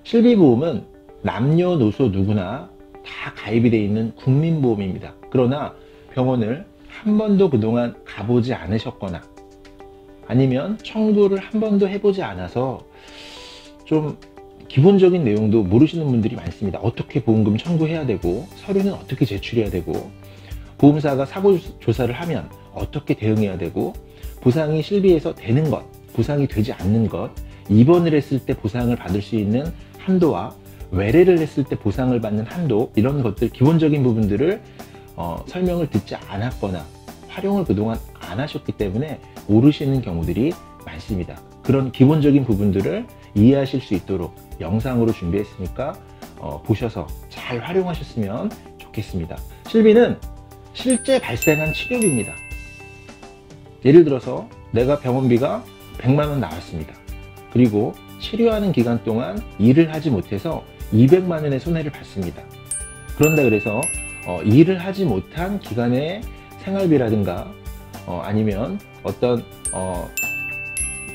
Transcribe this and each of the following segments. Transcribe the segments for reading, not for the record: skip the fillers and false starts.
실비보험은 남녀노소 누구나 다 가입이 되어 있는 국민보험입니다. 그러나 병원을 한 번도 그동안 가보지 않으셨거나 아니면 청구를 한 번도 해보지 않아서 좀 기본적인 내용도 모르시는 분들이 많습니다. 어떻게 보험금 청구해야 되고 서류는 어떻게 제출해야 되고 보험사가 사고 조사를 하면 어떻게 대응해야 되고 보상이 실비에서 되는 것, 보상이 되지 않는 것, 입원을 했을 때 보상을 받을 수 있는 한도와 외래를 했을 때 보상을 받는 한도, 이런 것들 기본적인 부분들을 설명을 듣지 않았거나 활용을 그동안 안 하셨기 때문에 모르시는 경우들이 많습니다. 그런 기본적인 부분들을 이해하실 수 있도록 영상으로 준비했으니까 보셔서 잘 활용하셨으면 좋겠습니다. 실비는 실제 발생한 치료비입니다. 예를 들어서 내가 병원비가 100만 원 나왔습니다. 그리고 치료하는 기간 동안 일을 하지 못해서 200만 원의 손해를 봤습니다. 그런다 그래서 일을 하지 못한 기간의 생활비라든가 아니면 어떤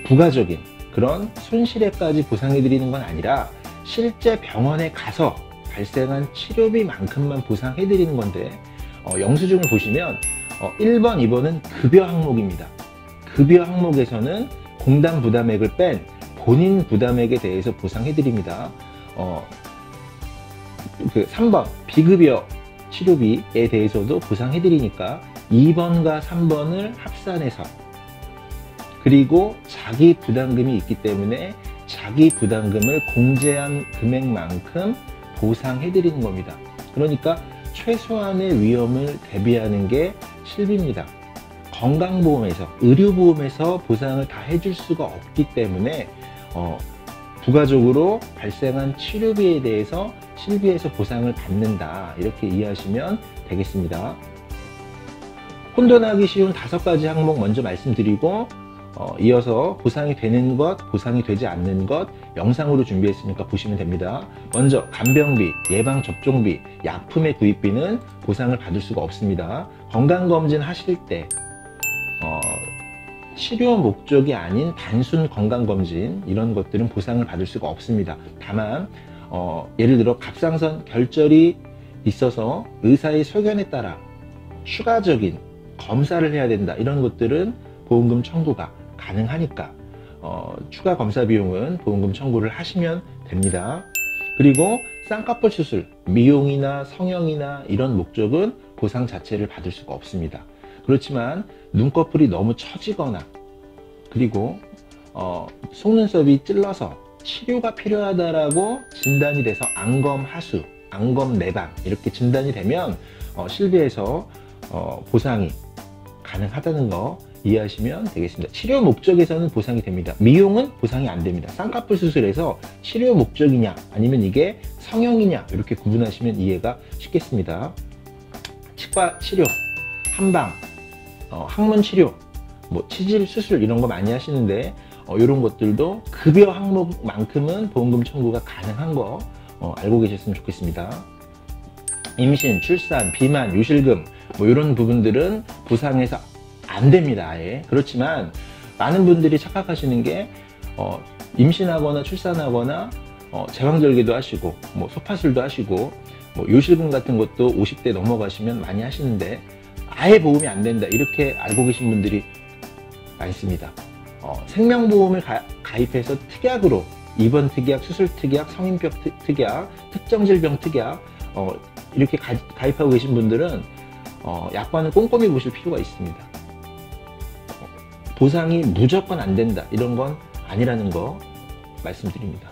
부가적인 그런 손실에까지 보상해 드리는 건 아니라 실제 병원에 가서 발생한 치료비만큼만 보상해 드리는 건데 영수증을 보시면 1번, 2번은 급여 항목입니다. 급여 항목에서는 공단 부담액을 뺀 본인 부담액에 대해서 보상해 드립니다. 3번 비급여 치료비에 대해서도 보상해 드리니까 2번과 3번을 합산해서, 그리고 자기 부담금이 있기 때문에 자기 부담금을 공제한 금액만큼 보상해 드리는 겁니다. 그러니까 최소한의 위험을 대비하는 게 실비입니다. 건강보험에서, 의료보험에서 보상을 다 해줄 수가 없기 때문에 부가적으로 발생한 치료비에 대해서 실비에서 보상을 받는다, 이렇게 이해하시면 되겠습니다. 혼돈하기 쉬운 5가지 항목 먼저 말씀드리고 이어서 보상이 되는 것, 보상이 되지 않는 것 영상으로 준비했으니까 보시면 됩니다. 먼저 간병비, 예방접종비, 약품의 구입비는 보상을 받을 수가 없습니다. 건강검진 하실 때 치료 목적이 아닌 단순 건강검진, 이런 것들은 보상을 받을 수가 없습니다. 다만 예를 들어 갑상선 결절이 있어서 의사의 소견에 따라 추가적인 검사를 해야 된다, 이런 것들은 보험금 청구가 가능하니까 추가 검사 비용은 보험금 청구를 하시면 됩니다. 그리고 쌍꺼풀 수술, 미용이나 성형이나 이런 목적은 보상 자체를 받을 수가 없습니다. 그렇지만 눈꺼풀이 너무 처지거나 그리고 속눈썹이 찔러서 치료가 필요하다라고 진단이 돼서 안검하수, 안검내방 이렇게 진단이 되면 실비에서 보상이 가능하다는 거 이해하시면 되겠습니다. 치료 목적에서는 보상이 됩니다. 미용은 보상이 안 됩니다. 쌍꺼풀 수술에서 치료 목적이냐 아니면 이게 성형이냐 이렇게 구분하시면 이해가 쉽겠습니다. 치과 치료, 한방, 항문 치료, 뭐 치질 수술 이런 거 많이 하시는데 이런 것들도 급여 항목만큼은 보험금 청구가 가능한 거 알고 계셨으면 좋겠습니다. 임신, 출산, 비만, 유실금 뭐 이런 부분들은 보상해서 안 됩니다. 아예. 그렇지만 많은 분들이 착각하시는 게 임신하거나 출산하거나 제왕절개도 하시고 뭐 소파술도 하시고 뭐 요실금 같은 것도 50대 넘어가시면 많이 하시는데 아예 보험이 안 된다, 이렇게 알고 계신 분들이 많습니다. 생명보험을 가입해서 특약으로 입원 특약, 수술 특약, 성인병 특약, 특정질병 특약 이렇게 가입하고 계신 분들은 약관을 꼼꼼히 보실 필요가 있습니다. 보상이 무조건 안 된다, 이런 건 아니라는 거 말씀드립니다.